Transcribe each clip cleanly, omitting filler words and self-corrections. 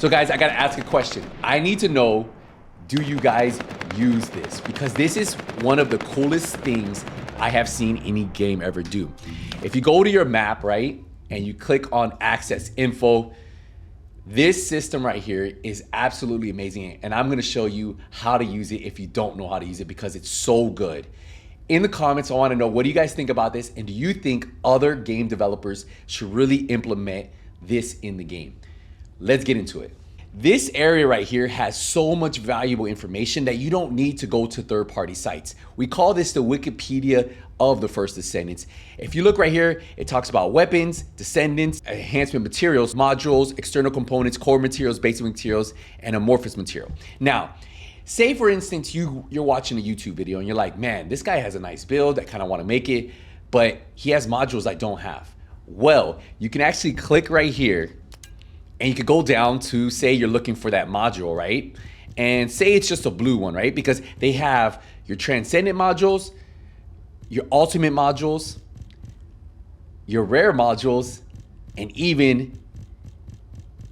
So guys, I gotta ask a question. I need to know, do you guys use this? Because this is one of the coolest things I have seen any game ever do. If you go to your map, right, and you click on access info, this system right here is absolutely amazing. And I'm gonna show you how to use it if you don't know how to use it, because it's so good. In the comments, I wanna know, what do you guys think about this? And do you think other game developers should really implement this in the game? Let's get into it. This area right here has so much valuable information that you don't need to go to third-party sites. We call this the Wikipedia of the First Descendants. If you look right here, it talks about weapons, descendants, enhancement materials, modules, external components, core materials, basic materials, and amorphous material. Now, say for instance, you're watching a YouTube video and you're like, man, this guy has a nice build, I kind of want to make it, but he has modules I don't have. Well, you can actually click right here and you could go down to, say you're looking for that module, right? And say it's just a blue one, right? Because they have your transcendent modules, your ultimate modules, your rare modules, and even,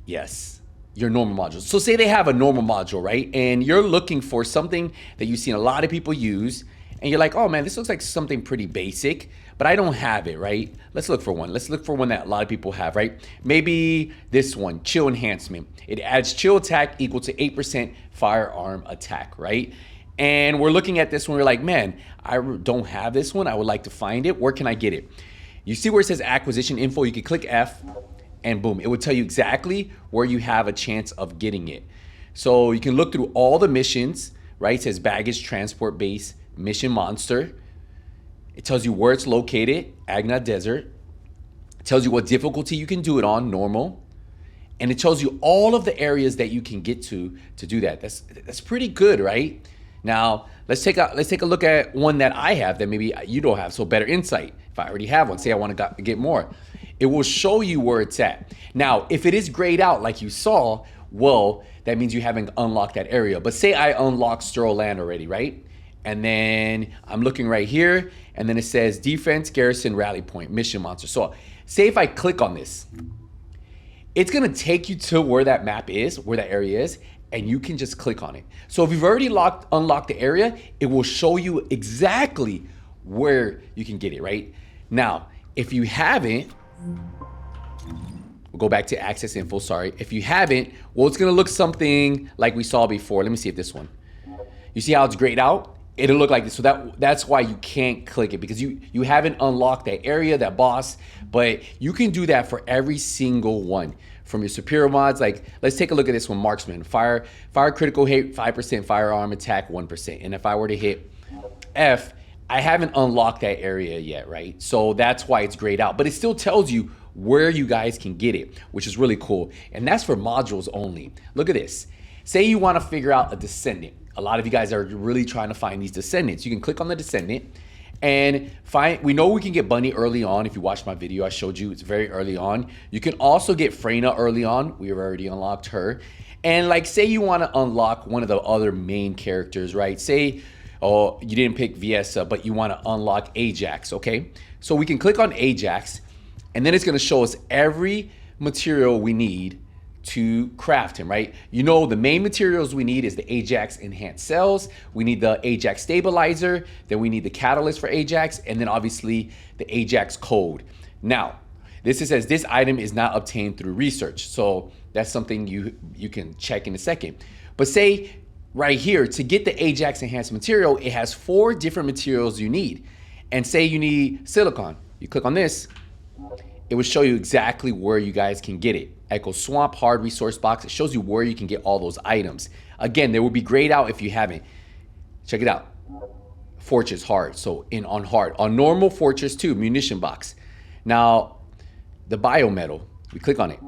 yes, your normal modules. So say they have a normal module, right? And you're looking for something that you've seen a lot of people use, and you're like, oh man, this looks like something pretty basic, but I don't have it, right? Let's look for one. Let's look for one that a lot of people have, right? Maybe this one, chill enhancement. It adds chill attack equal to 8% firearm attack, right? And we're looking at this one, we're like, man, I don't have this one. I would like to find it. Where can I get it? You see where it says acquisition info? You can click F and boom, it will tell you exactly where you have a chance of getting it. So you can look through all the missions, right? It says baggage, transport base, mission monster. It tells you where it's located, Agna Desert. It tells you what difficulty you can do it on, normal. And it tells you all of the areas that you can get to do that. That's pretty good, right? Now, let's take a look at one that I have that maybe you don't have, so better insight. If I already have one, say I want to get more. It will show you where it's at. Now, if it is grayed out like you saw, well, that means you haven't unlocked that area. But say I unlocked Sterl Land already, right? And then I'm looking right here, and then it says defense, garrison, rally point, mission monster. So say if I click on this, it's gonna take you to where that map is, where that area is, and you can just click on it. So if you've already unlocked the area, it will show you exactly where you can get it, right? Now, if you haven't, we'll go back to access info, sorry. If you haven't, well, it's gonna look something like we saw before. Let me see if this one. You see how it's grayed out? It'll look like this. So that's why you can't click it, because you haven't unlocked that area, that boss, but you can do that for every single one. From your superior mods, like let's take a look at this one, marksman. Fire critical hit, 5%, firearm attack, 1%. And if I were to hit F, I haven't unlocked that area yet, right? So that's why it's grayed out, but it still tells you where you guys can get it, which is really cool. And that's for modules only. Look at this. Say you want to figure out a descendant. A lot of you guys are really trying to find these descendants. You can click on the descendant and we know we can get Bunny early on. If you watched my video, I showed you it's very early on. You can also get Freyna early on. We have already unlocked her. And like, say you want to unlock one of the other main characters, right? Say, oh, you didn't pick Viessa, but you want to unlock Ajax, okay? So we can click on Ajax, and then it's going to show us every material we need to craft him, right? You know, the main materials we need is the Ajax enhanced cells, we need the Ajax stabilizer, then we need the catalyst for Ajax, and then obviously the Ajax code. Now, this says this item is not obtained through research, so that's something you can check in a second. But say right here, to get the Ajax enhanced material, it has 4 different materials you need. And say you need silicon, you click on this, it will show you exactly where you guys can get it. Echo Swamp, hard resource box. It shows you where you can get all those items. Again, they will be grayed out if you haven't. Check it out. Fortress hard. So on hard. On normal, fortress 2, munition box. Now, the biometal, we click on it.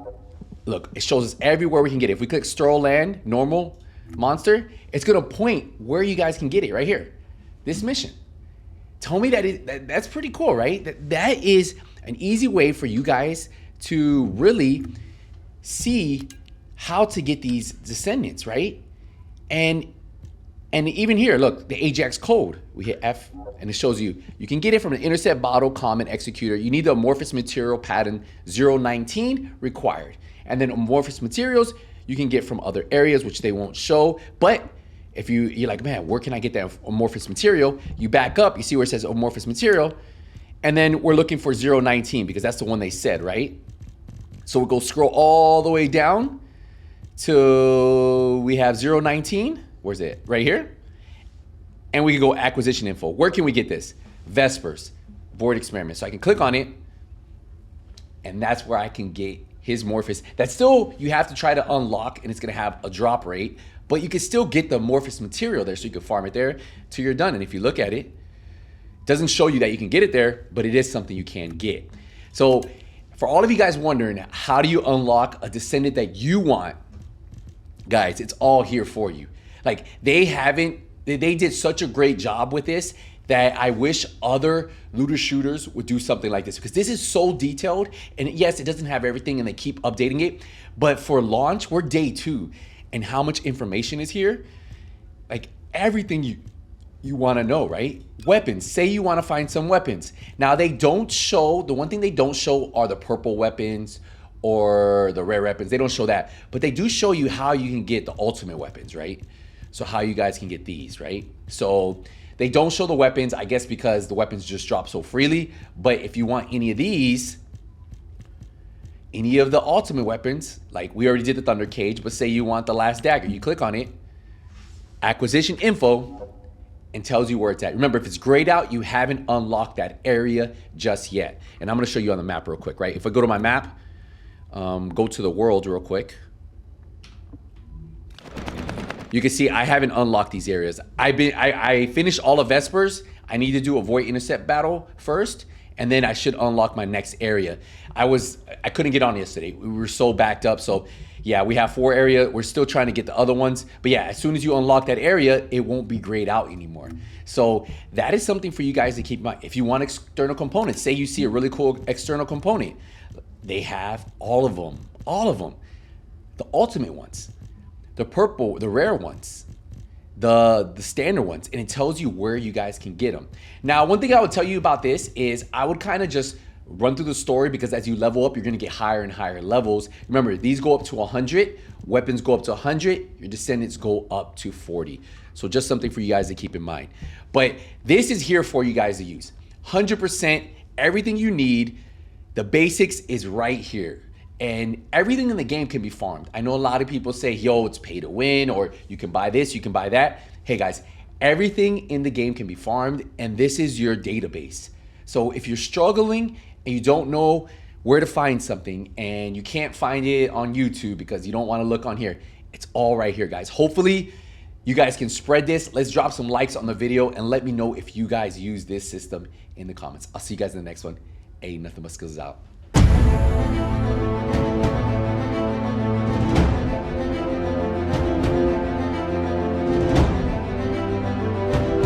Look, it shows us everywhere we can get it. If we click Sterl Land, normal, monster, it's gonna point where you guys can get it right here. This mission. Tell me that's pretty cool, right? That is an easy way for you guys to really see how to get these descendants, right? And even here, look, the Ajax code. We hit F and it shows you can get it from an intercept bottle common executor. You need the amorphous material pattern 019 required. And then amorphous materials, you can get from other areas, which they won't show. But if you're like, man, where can I get that amorphous material? You back up, you see where it says amorphous material, and then we're looking for 019 because that's the one they said, right? So we'll go scroll all the way down till we have 019. Where's it? Right here. And we can go acquisition info. Where can we get this? Vespers, void experiment. So I can click on it, and that's where I can get his Morphous. That's still, you have to try to unlock, and it's gonna have a drop rate, but you can still get the Morphous material there, so you can farm it there till you're done. And if you look at it, it doesn't show you that you can get it there, but it is something you can get. So for all of you guys wondering, how do you unlock a Descendant that you want? Guys, it's all here for you. Like, they did such a great job with this that I wish other looter shooters would do something like this, because this is so detailed. And yes, it doesn't have everything and they keep updating it, but for launch, we're day 2, and how much information is here? Like, everything you want to know, right? Weapons, say you want to find some weapons. Now, they don't show, the one thing they don't show are the purple weapons or the rare weapons. They don't show that, but they do show you how you can get the ultimate weapons, right? So how you guys can get these, right? So they don't show the weapons, I guess because the weapons just drop so freely. But if you want any of these, any of the ultimate weapons, like we already did the Thunder Cage, but say you want the last dagger, you click on it, acquisition info, and tells you where it's at. Remember, if it's grayed out, you haven't unlocked that area just yet. And I'm gonna show you on the map real quick, right? If I go to my map, go to the world real quick. You can see I haven't unlocked these areas. I finished all of Vespers. I need to do a Void Intercept battle first, and then I should unlock my next area. I couldn't get on yesterday. We were so backed up. So yeah, we have 4 areas. We're still trying to get the other ones. But yeah, as soon as you unlock that area, it won't be grayed out anymore. So that is something for you guys to keep in mind. If you want external components, say you see a really cool external component, they have all of them, the ultimate ones, the purple, the rare ones, the standard ones, and it tells you where you guys can get them. Now, one thing I would tell you about this is I would kind of just run through the story, because as you level up, you're gonna get higher and higher levels. Remember, these go up to 100, weapons go up to 100, your Descendants go up to 40. So just something for you guys to keep in mind. But this is here for you guys to use. 100%, everything you need, the basics is right here. And everything in the game can be farmed. I know a lot of people say, yo, it's pay to win, or you can buy this, you can buy that. Hey guys, everything in the game can be farmed, and this is your database. So if you're struggling and you don't know where to find something, and you can't find it on YouTube because you don't want to look on here, it's all right here, guys. Hopefully you guys can spread this. Let's drop some likes on the video and let me know if you guys use this system in the comments. I'll see you guys in the next one. Hey, Nothing But Skills out.